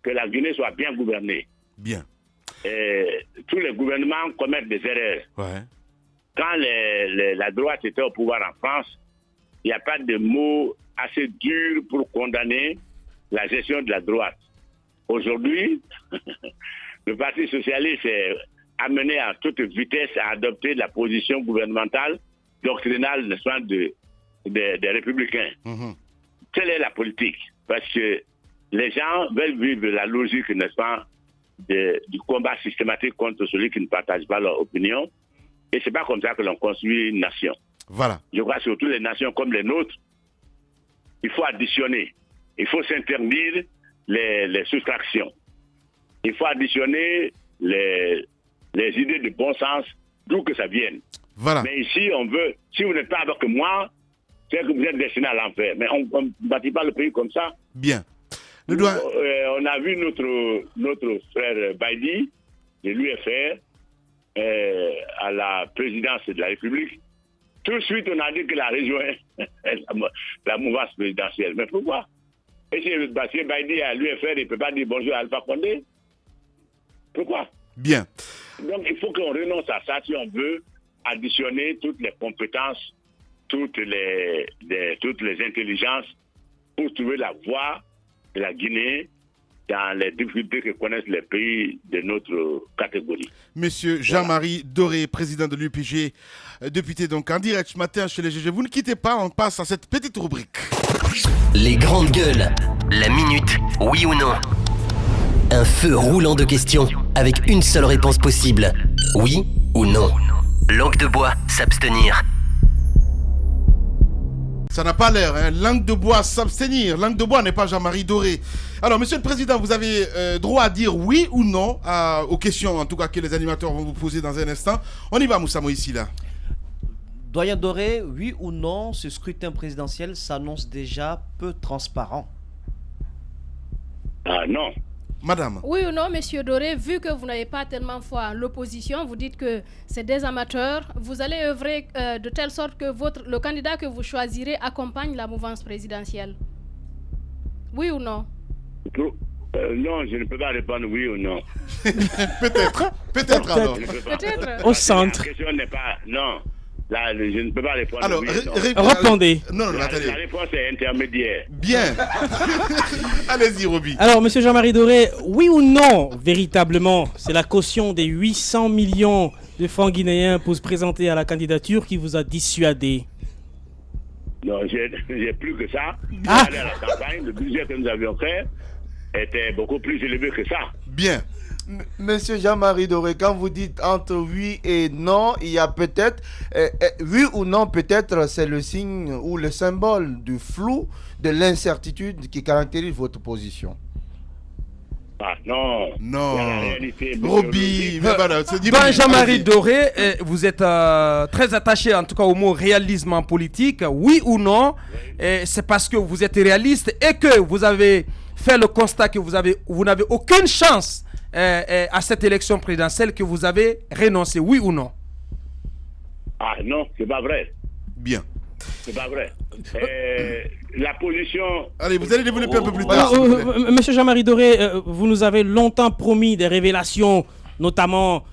que la Guinée soit bien gouvernée. Bien. Tous les gouvernements commettent des erreurs. Ouais. Quand la droite était au pouvoir en France, il n'y a pas de mots assez durs pour condamner la gestion de la droite. Aujourd'hui, le Parti socialiste est amené à toute vitesse à adopter la position gouvernementale doctrinale des républicains. Telle est la politique. Parce que les gens veulent vivre la logique, n'est-ce pas, du combat systématique contre celui qui ne partage pas leur opinion. Et c'est pas comme ça que l'on construit une nation. Voilà. Je crois que surtout les nations comme les nôtres, il faut additionner. Il faut s'interdire les soustractions. Il faut additionner les idées de bon sens, d'où que ça vienne. Voilà. Mais ici, on veut, si vous n'êtes pas avec moi, c'est que vous êtes destiné à l'enfer. Mais on ne bâtit pas le pays comme ça. Bien. On a vu notre frère Baïdi, de l'UFR, à la présidence de la République. Tout de suite, on a dit qu'il a rejoint la mouvance présidentielle. Mais pourquoi? Et si Bastien Baïdi à l'UFR, il ne peut pas dire bonjour à Alpha Condé? Pourquoi? Bien. Donc, il faut qu'on renonce à ça si on veut additionner toutes les compétences, toutes les intelligences pour trouver la voie de la Guinée dans les difficultés que connaissent les pays de notre catégorie. Monsieur Jean-Marie Doré, président de l'UPG, député donc en direct ce matin chez les GG. Vous ne quittez pas, on passe à cette petite rubrique. Les grandes gueules, la minute, oui ou non? Un feu roulant de questions avec une seule réponse possible, oui ou non. Langue de bois, s'abstenir. Ça n'a pas l'air, hein. Langue de bois, s'abstenir. Langue de bois n'est pas Jean-Marie Doré. Alors, monsieur le président, vous avez droit à dire oui ou non aux questions, en tout cas, que les animateurs vont vous poser dans un instant. On y va, Moussa Moïsi, là. Doyen Doré, oui ou non, ce scrutin présidentiel s'annonce déjà peu transparent? Ah non. Madame. Oui ou non, monsieur Doré, vu que vous n'avez pas tellement foi en l'opposition, vous dites que c'est des amateurs, vous allez œuvrer de telle sorte que le candidat que vous choisirez accompagne la mouvance présidentielle. Oui ou non? Non, je ne peux pas répondre oui ou non. Peut-être alors. Peut-être. Au centre. La question n'est pas... Non. Là, je ne peux pas répondre alors, oui répondez. Non, la réponse est intermédiaire. Bien. Allez-y, Roby. Alors, monsieur Jean-Marie Doré, oui ou non, véritablement, c'est la caution des 800 millions de francs guinéens pour se présenter à la candidature qui vous a dissuadé? Non, j'ai plus que ça. Ah. À la campagne, le budget que nous avions fait était beaucoup plus élevé que ça. Bien. Monsieur Jean-Marie Doré, quand vous dites entre oui et non, il y a peut-être, oui ou non, peut-être c'est le signe ou le symbole du flou, de l'incertitude qui caractérise votre position. Ah non. Non. La réalité, Roby, mais voilà, c'est dit. Jean-Marie Doré, vous êtes très attaché en tout cas au mot réalisme en politique, oui ou non, c'est parce que vous êtes réaliste et que vous avez fait le constat que vous n'avez aucune chance à cette élection présidentielle, que vous avez renoncé, oui ou non? Ah non, c'est pas vrai. Bien. C'est pas vrai. La position... Allez, vous allez développer un peu plus tard. Monsieur Jean-Marie Doré, vous nous avez longtemps promis des révélations, notamment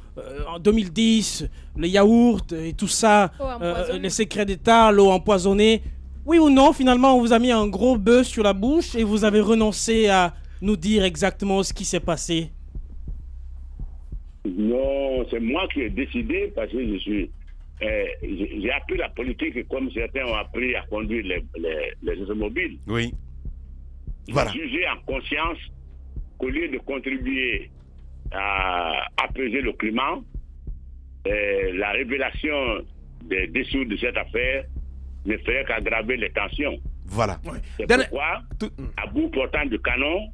en 2010, les yaourts et tout ça, les secrets d'État, l'eau empoisonnée. Oui ou non, finalement, on vous a mis un gros bœuf sur la bouche et vous avez renoncé à nous dire exactement ce qui s'est passé? Non, c'est moi qui ai décidé parce que j'ai appris la politique comme certains ont appris à conduire les automobiles. Oui. Voilà. J'ai jugé en conscience qu'au lieu de contribuer à apaiser le climat, la révélation des dessous de cette affaire ne ferait qu'aggraver les tensions. Voilà. C'est pourquoi, à bout portant du canon,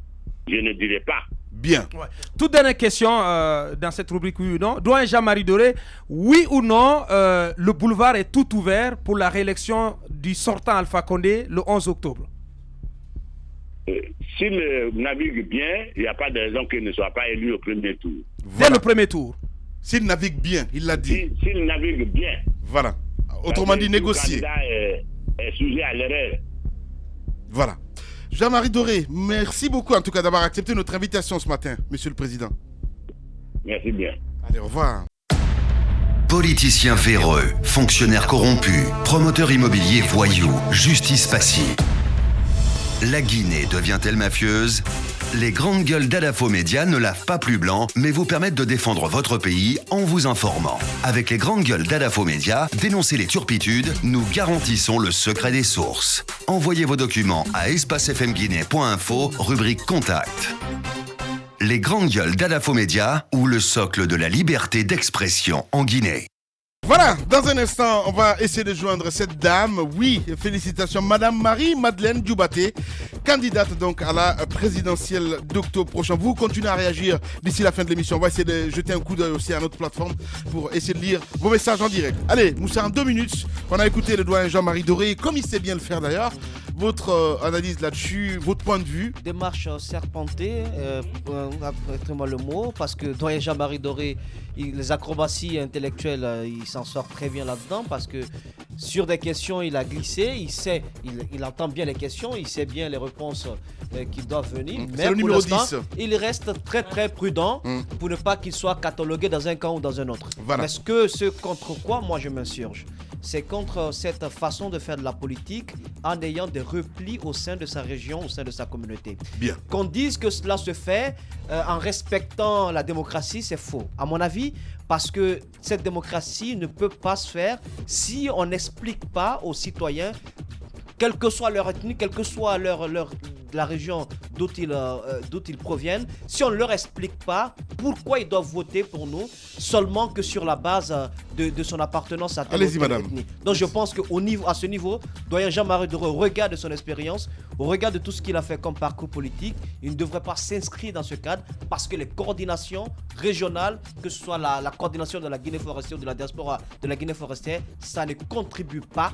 je ne dirai pas. Bien. Ouais. Toute dernière question dans cette rubrique oui ou non. Doyen Jean-Marie Doré, oui ou non, le boulevard est tout ouvert pour la réélection du sortant Alpha Condé le 11 octobre? S'il navigue bien, il n'y a pas de raison qu'il ne soit pas élu au premier tour. Dès le premier tour. S'il navigue bien, il l'a dit. S'il navigue bien. Voilà. Autrement dit, négocier. Le candidat est sujet à l'erreur. Voilà. Jean-Marie Doré, merci beaucoup en tout cas d'avoir accepté notre invitation ce matin, Monsieur le Président. Merci bien. Allez, au revoir. Politiciens véreux, fonctionnaires corrompus, promoteurs immobiliers voyous, justice passive. La Guinée devient-elle mafieuse? Les grandes gueules d'Adafo Média ne lavent pas plus blanc, mais vous permettent de défendre votre pays en vous informant. Avec les grandes gueules d'Adafo Média, dénoncez les turpitudes, nous garantissons le secret des sources. Envoyez vos documents à espacefmguinée.info, rubrique Contact. Les grandes gueules d'Adafo Média ou le socle de la liberté d'expression en Guinée. Voilà, dans un instant, on va essayer de joindre cette dame. Oui, félicitations, Madame Marie-Madeleine Djoubaté, candidate donc à la présidentielle d'octobre prochain. Vous continuez à réagir d'ici la fin de l'émission. On va essayer de jeter un coup d'œil aussi à notre plateforme pour essayer de lire vos messages en direct. Allez, Moussa, en 2 minutes, on a écouté le doyen Jean-Marie Doré, comme il sait bien le faire d'ailleurs. Votre analyse là-dessus, votre point de vue? Démarche serpentée, moi le mot, parce que doyen Jean-Marie Doré, les acrobaties intellectuelles, il s'en sort très bien là-dedans, parce que sur des questions, il a glissé, il entend bien les questions, il sait bien les réponses qui doivent venir. Mais pour l'instant, il reste très très prudent pour ne pas qu'il soit catalogué dans un camp ou dans un autre. Voilà. Parce que ce contre quoi moi je m'insurge, c'est contre cette façon de faire de la politique en ayant des replis au sein de sa région, au sein de sa communauté. Bien. Qu'on dise que cela se fait en respectant la démocratie, c'est faux. À mon avis, parce que cette démocratie ne peut pas se faire si on n'explique pas aux citoyens, quelle que soit leur ethnie, quelle que soit la région d'où ils proviennent, si on ne leur explique pas pourquoi ils doivent voter pour nous, seulement que sur la base de son appartenance à telle ou telle ethnie. Donc je pense qu'à ce niveau, doyen Jean-Marie Doré, au regard de son expérience, au regard de tout ce qu'il a fait comme parcours politique, il ne devrait pas s'inscrire dans ce cadre, parce que les coordinations régionales, que ce soit la coordination de la Guinée forestière ou de la diaspora de la Guinée forestière, ça ne contribue pas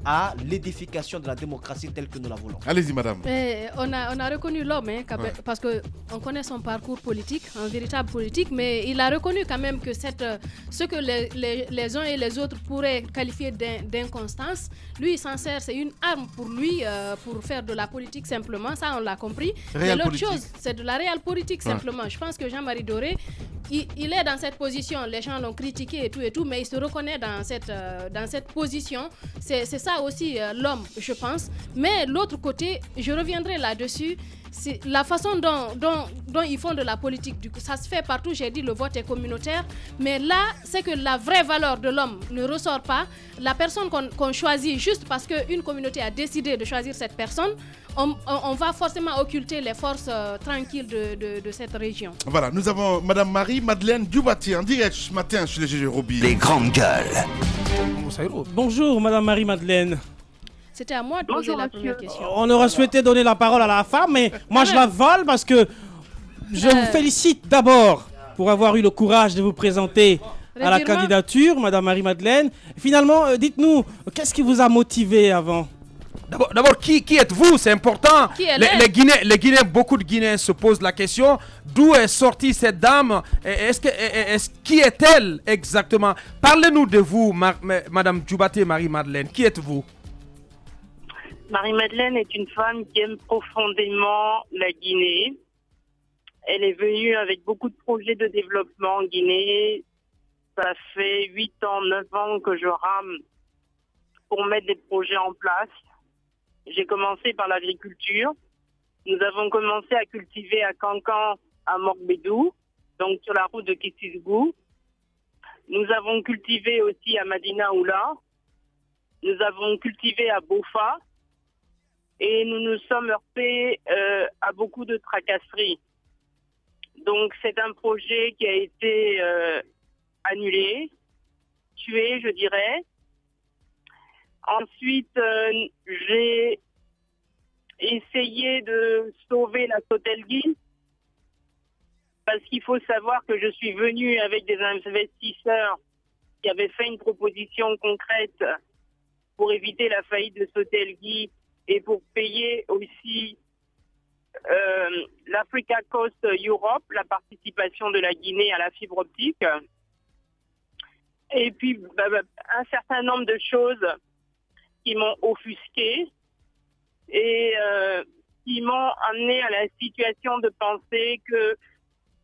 à l'édification de la démocratie telle que nous la voulons. Allez-y, madame. On a reconnu l'homme, parce qu'on connaît son parcours politique, un véritable politique, mais il a reconnu quand même que ce que les uns et les autres pourraient qualifier d'inconstance, lui, il s'en sert, c'est une arme pour lui, pour faire de la politique simplement, ça on l'a compris. Mais l'autre chose, c'est de la réelle politique simplement. Je pense que Jean-Marie Doré, il est dans cette position, les gens l'ont critiqué et tout, mais il se reconnaît dans cette position. C'est ça aussi l'homme, je pense. Mais l'autre côté, je reviendrai là-dessus, c'est la façon dont ils font de la politique. Du coup, ça se fait partout, j'ai dit le vote est communautaire, mais là, c'est que la vraie valeur de l'homme ne ressort pas. La personne qu'on choisit juste parce qu'une communauté a décidé de choisir cette personne, on va forcément occulter les forces tranquilles de cette région. Voilà, nous avons Madame Marie-Madeleine Djoubaté en direct ce matin chez les GG Roby. Les grandes gueules. Bonjour Madame Marie-Madeleine. C'était à moi de poser la première question. On aurait souhaité donner la parole à la femme, mais moi je la vole parce que je vous félicite d'abord pour avoir eu le courage de vous présenter à la candidature, Madame Marie-Madeleine. Finalement, dites-nous, qu'est-ce qui vous a motivé avant? D'abord, qui êtes-vous? C'est important. Les Guinéens, beaucoup de Guinéens se posent la question. D'où est sortie cette dame? Qui est-elle exactement? Parlez-nous de vous, Madame Djoubaté Marie-Madeleine. Qui êtes-vous? Marie-Madeleine est une femme qui aime profondément la Guinée. Elle est venue avec beaucoup de projets de développement en Guinée. Ça fait 8 ans, 9 ans que je rame pour mettre des projets en place. J'ai commencé par l'agriculture. Nous avons commencé à cultiver à Kankan, à Morbédou, donc sur la route de Kissisgou. Nous avons cultivé aussi à Madina Oula. Nous avons cultivé à Bofa. Et nous nous sommes heurtés à beaucoup de tracasseries. Donc c'est un projet qui a été annulé, tué, je dirais. Ensuite, j'ai essayé de sauver la Sotelgui. Parce qu'il faut savoir que je suis venue avec des investisseurs qui avaient fait une proposition concrète pour éviter la faillite de Sotelgui et pour payer aussi l'Africa Coast Europe, la participation de la Guinée à la fibre optique. Et puis, un certain nombre de choses qui m'ont offusqué et qui m'ont amené à la situation de penser que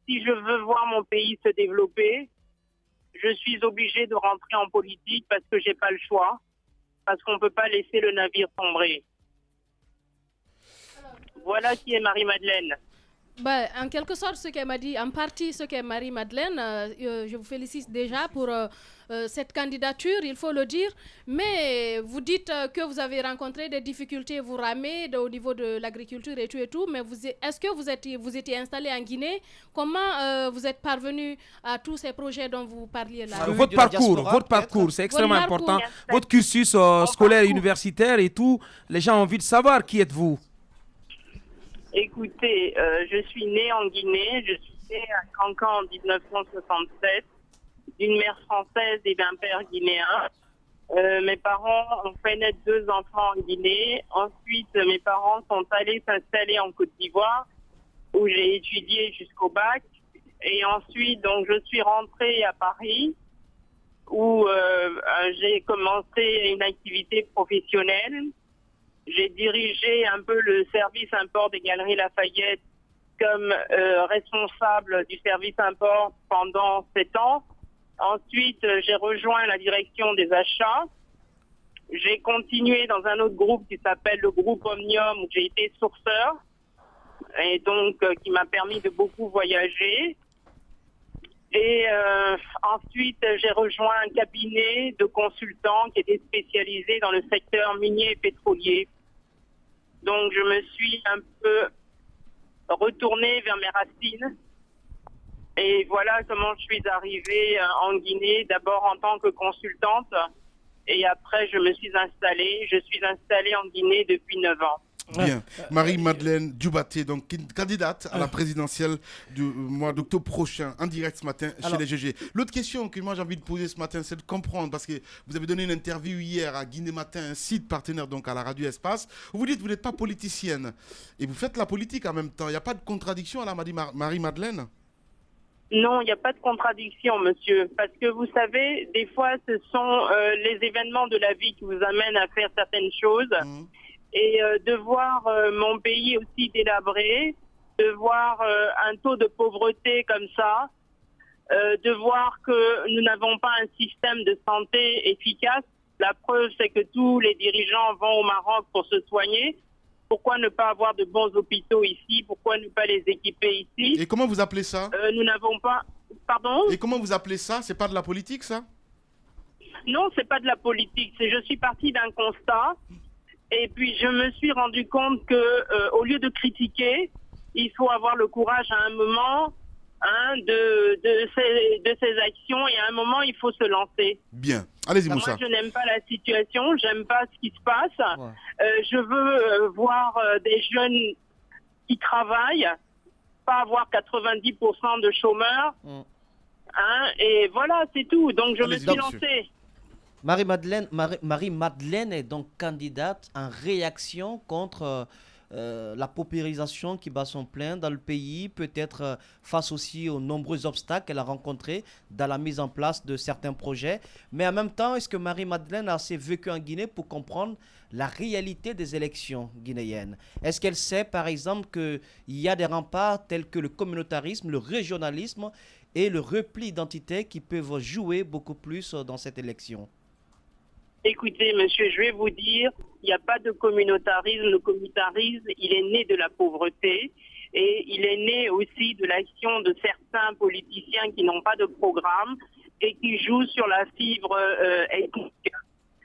si je veux voir mon pays se développer, je suis obligée de rentrer en politique parce que j'ai pas le choix, parce qu'on ne peut pas laisser le navire sombrer. Voilà qui est Marie-Madeleine. En quelque sorte, ce qu'elle m'a dit, en partie ce qu'est Marie-Madeleine, je vous félicite déjà pour cette candidature, il faut le dire. Mais vous dites que vous avez rencontré des difficultés, vous ramez au niveau de l'agriculture et tout. Mais est-ce que vous étiez installé en Guinée? Comment vous êtes parvenu à tous ces projets dont vous parliez là? Votre parcours, c'est extrêmement important. Votre cursus scolaire, universitaire et tout. Les gens ont envie de savoir qui êtes-vous. Écoutez, je suis née en Guinée, je suis née à Cancan en 1967, d'une mère française et d'un père guinéen. Mes parents ont fait naître 2 enfants en Guinée. Ensuite, mes parents sont allés s'installer en Côte d'Ivoire, où j'ai étudié jusqu'au bac. Et ensuite, donc, je suis rentrée à Paris, où j'ai commencé une activité professionnelle. J'ai dirigé un peu le service import des Galeries Lafayette comme responsable du service import pendant 7 ans. Ensuite, j'ai rejoint la direction des achats. J'ai continué dans un autre groupe qui s'appelle le groupe Omnium, où j'ai été sourceur, et donc qui m'a permis de beaucoup voyager. Et ensuite, j'ai rejoint un cabinet de consultants qui était spécialisé dans le secteur minier et pétrolier. Donc, je me suis un peu retournée vers mes racines. Et voilà comment je suis arrivée en Guinée, d'abord en tant que consultante. Et après, je me suis installée. Je suis installée en Guinée depuis 9 ans. Bien. Marie-Madeleine Djubaté, donc candidate à la présidentielle du mois d'octobre prochain, en direct ce matin chez les GG. L'autre question que moi j'ai envie de poser ce matin, c'est de comprendre, parce que vous avez donné une interview hier à Guinée Matin, un site partenaire donc à la Radio Espace, où vous dites que vous n'êtes pas politicienne et vous faites la politique en même temps. Il n'y a pas de contradiction à la Marie-Madeleine? Non, il n'y a pas de contradiction, monsieur, parce que vous savez, des fois, ce sont les événements de la vie qui vous amènent à faire certaines choses. Et de voir mon pays aussi délabré, de voir un taux de pauvreté comme ça, de voir que nous n'avons pas un système de santé efficace. La preuve, c'est que tous les dirigeants vont au Maroc pour se soigner. Pourquoi ne pas avoir de bons hôpitaux ici? Pourquoi ne pas les équiper ici? Et comment vous appelez ça? Nous n'avons pas... Pardon? Et comment vous appelez ça? C'est pas de la politique, ça? Non, c'est pas de la politique. Je suis partie d'un constat. Et puis, je me suis rendu compte que, au lieu de critiquer, il faut avoir le courage à un moment de ces actions, et à un moment, il faut se lancer. Bien. Allez-y, Moussa. Moi, je n'aime pas la situation, j'aime pas ce qui se passe. Ouais. Je veux voir des jeunes qui travaillent, pas avoir 90% de chômeurs. Et voilà, c'est tout. Donc, je me suis lancée. Marie-Madeleine est donc candidate en réaction contre la paupérisation qui bat son plein dans le pays, peut-être face aussi aux nombreux obstacles qu'elle a rencontrés dans la mise en place de certains projets. Mais en même temps, est-ce que Marie-Madeleine a assez vécu en Guinée pour comprendre la réalité des élections guinéennes? Est-ce qu'elle sait, par exemple, qu'il y a des remparts tels que le communautarisme, le régionalisme et le repli identitaire qui peuvent jouer beaucoup plus dans cette élection? Écoutez, monsieur, je vais vous dire, il n'y a pas de communautarisme. Le communautarisme, il est né de la pauvreté et il est né aussi de l'action de certains politiciens qui n'ont pas de programme et qui jouent sur la fibre ethnique.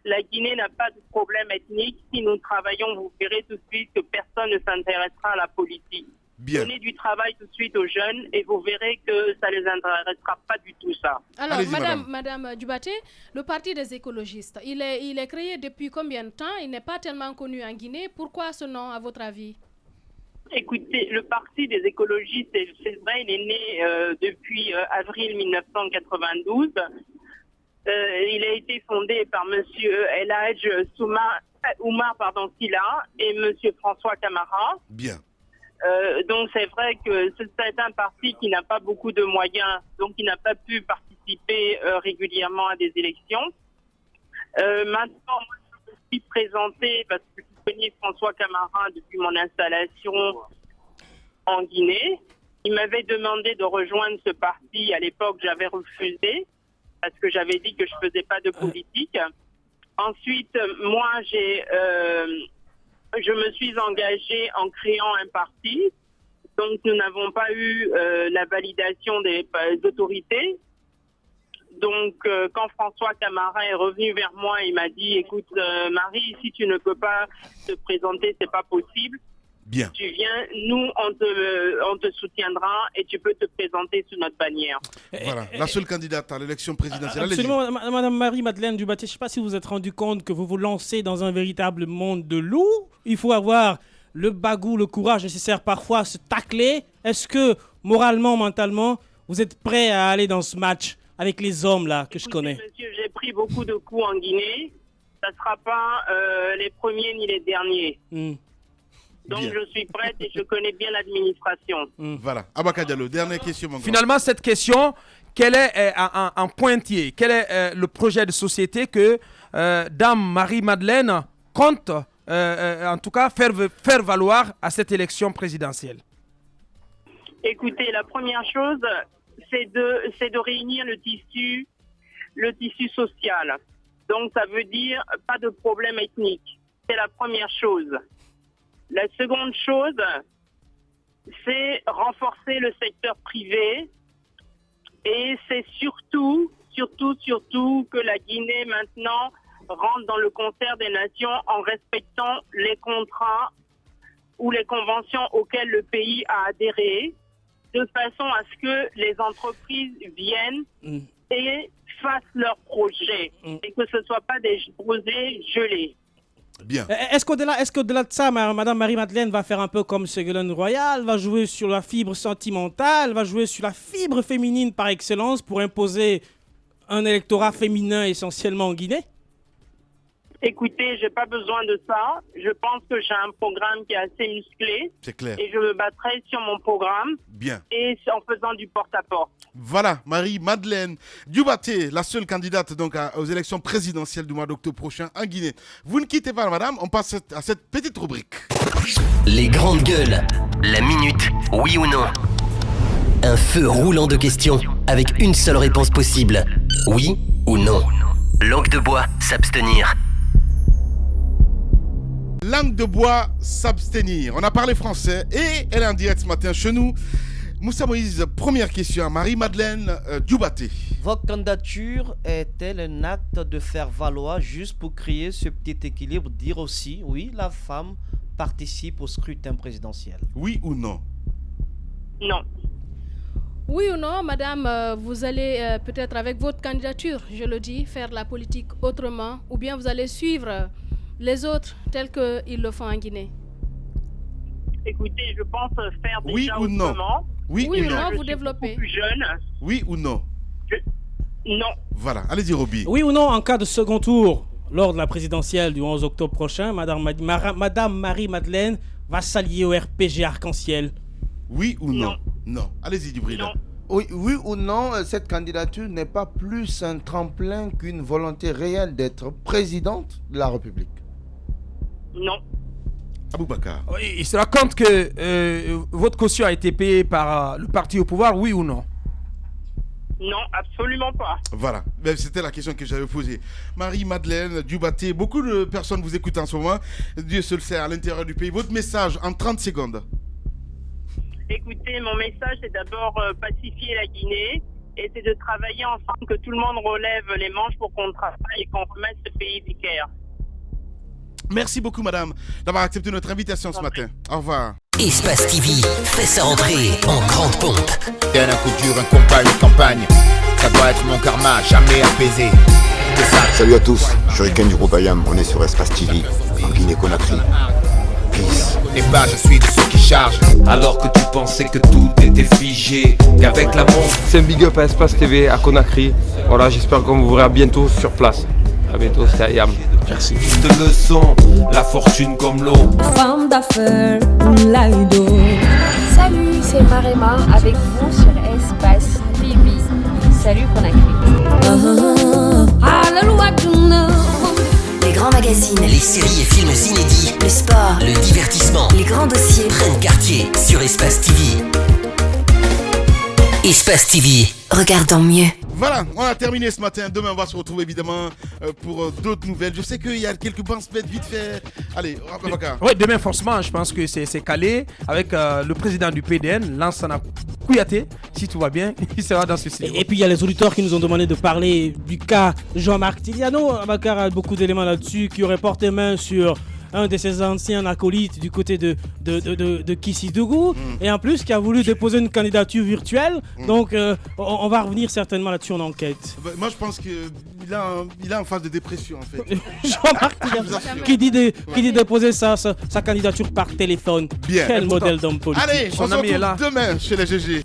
La Guinée n'a pas de problème ethnique. Si nous travaillons, vous verrez tout de suite que personne ne s'intéressera à la politique. Bien. Donnez du travail tout de suite aux jeunes et vous verrez que ça ne les intéressera pas du tout, ça. Alors, Madame Djubaté, le Parti des écologistes, il est créé depuis combien de temps? Il n'est pas tellement connu en Guinée. Pourquoi ce nom, à votre avis? Écoutez, le parti des écologistes, c'est vrai, il est né depuis avril 1992. Il a été fondé par M. El Hadj Oumar Silla et M. François Camara. Bien. Donc c'est vrai que c'est un parti qui n'a pas beaucoup de moyens, donc il n'a pas pu participer régulièrement à des élections. Maintenant, je me suis présenté parce que je connais François Camara depuis mon installation en Guinée. Il m'avait demandé de rejoindre ce parti. À l'époque, j'avais refusé parce que j'avais dit que je ne faisais pas de politique. Ensuite, moi, je me suis engagée en créant un parti. Donc, nous n'avons pas eu la validation des autorités. Donc, quand François Camara est revenu vers moi, il m'a dit, écoute, Marie, si tu ne peux pas te présenter, c'est pas possible. Bien. Tu viens, nous, on te soutiendra et tu peux te présenter sous notre bannière. Voilà, la seule candidate à l'élection présidentielle. Absolument, Madame Marie-Madeleine Dubaté, je ne sais pas si vous vous êtes rendu compte que vous vous lancez dans un véritable monde de loups. Il faut avoir le bagou, le courage nécessaire parfois à se tacler. Est-ce que, moralement, mentalement, vous êtes prêt à aller dans ce match avec les hommes là que je connais? Monsieur, j'ai pris beaucoup de coups en Guinée. Ça ne sera pas les premiers ni les derniers. Donc bien. Je suis prête et je connais bien l'administration. Voilà. Abaka Diallo, dernière question. Mon Finalement, cette question, quel est en pointillé, quel est le projet de société que Dame Marie-Madeleine compte en tout cas faire valoir à cette élection présidentielle? Écoutez, la première chose, c'est de réunir le tissu social. Donc ça veut dire pas de problème ethnique. C'est la première chose. La seconde chose, c'est renforcer le secteur privé et c'est surtout que la Guinée maintenant rentre dans le concert des nations en respectant les contrats ou les conventions auxquelles le pays a adhéré, de façon à ce que les entreprises viennent et fassent leurs projets et que ce ne soit pas des projets gelés. Bien. Est-ce qu'au-delà de ça, Madame Marie-Madeleine va faire un peu comme Ségolène Royal, va jouer sur la fibre sentimentale, va jouer sur la fibre féminine par excellence pour imposer un électorat féminin essentiellement en Guinée? Écoutez, j'ai pas besoin de ça. Je pense que j'ai un programme qui est assez musclé. C'est clair. Et je me battrai sur mon programme. Bien. Et en faisant du porte-à-porte. Voilà, Marie-Madeleine Dubaté, la seule candidate donc aux élections présidentielles du mois d'octobre prochain en Guinée. Vous ne quittez pas, madame, on passe à cette petite rubrique. Les grandes gueules, la minute, oui ou non. Un feu roulant de questions avec une seule réponse possible, oui ou non. Langue de bois, s'abstenir. Langue de bois, s'abstenir. On a parlé français et elle est en direct ce matin chez nous. Moussa Moïse, première question à Marie-Madeleine Dubaté. Votre candidature est-elle un acte de faire valoir juste pour créer ce petit équilibre, dire aussi, oui, la femme participe au scrutin présidentiel? Oui ou non? Non. Oui ou non, madame, vous allez peut-être avec votre candidature, je le dis, faire la politique autrement, ou bien vous allez suivre les autres tels qu'ils le font en Guinée? Écoutez, je pense faire déjà oui ou non? autrement. Oui ou non? Vous développez. Plus jeune. Oui ou non? Non. Voilà, allez-y Roby. Oui ou non, en cas de second tour, lors de la présidentielle du 11 octobre prochain, Madame Marie-Madeleine va s'allier au RPG Arc-en-Ciel? Oui ou non? Non. Allez-y Djibril. Oui ou non, cette candidature n'est pas plus un tremplin qu'une volonté réelle d'être présidente de la République? Non. Aboubakar. Il se raconte que votre caution a été payée par le parti au pouvoir, oui ou non? Non, absolument pas. Voilà, c'était la question que j'avais posée. Marie-Madeleine Dubaté, beaucoup de personnes vous écoutent en ce moment. Dieu seul sait à l'intérieur du pays. Votre message en 30 secondes. Écoutez, mon message, c'est d'abord pacifier la Guinée et c'est de travailler ensemble, que tout le monde relève les manches pour qu'on travaille et qu'on remette ce pays d'équerre. Merci beaucoup, madame, d'avoir accepté notre invitation ce matin. Au revoir. Espace TV fait sa rentrée en grande pompe. Tel un coup dur, un combat, une campagne. Ça doit être mon karma, jamais apaisé. Salut à tous, Shuriken du groupe IAM, on est sur Espace TV, en Guinée-Conakry. Peace. connais pas, je suis de ceux qui chargent. Alors que tu pensais que tout était figé, qu'avec la montre. C'est un big up à Espace TV à Conakry. Voilà, j'espère qu'on vous verra bientôt sur place. À bientôt, c'est Ayam. Merci. De leçons, la fortune comme l'eau. Femme d'affaires, Laido. Salut, c'est Marema avec vous sur Espace TV. Salut Conakry. Les grands magazines, les séries et films inédits, le sport, le divertissement, les grands dossiers prennent quartier sur Espace TV. Espace TV, regardons mieux. Voilà, on a terminé ce matin. Demain, on va se retrouver évidemment pour d'autres nouvelles. Je sais qu'il y a quelques bancs vite fait. Allez, Abakar. Oui, demain, forcément, je pense que c'est calé avec le président du PDN, Lansana Kouyaté. Si tout va bien, il sera dans ce studio. Et puis il y a les auditeurs qui nous ont demandé de parler du cas Jean-Marc Tiliano. Abakar a beaucoup d'éléments là-dessus qui auraient porté main sur un de ses anciens acolytes du côté de Kissidougou et en plus qui a voulu déposer une candidature virtuelle. Donc on va revenir certainement là-dessus en enquête. Moi je pense qu'il a en phase de dépression en fait. Jean-Marc qui dit déposer sa candidature par téléphone. Bien. Quel modèle d'homme politique. Allez, on se retrouve demain chez les GG.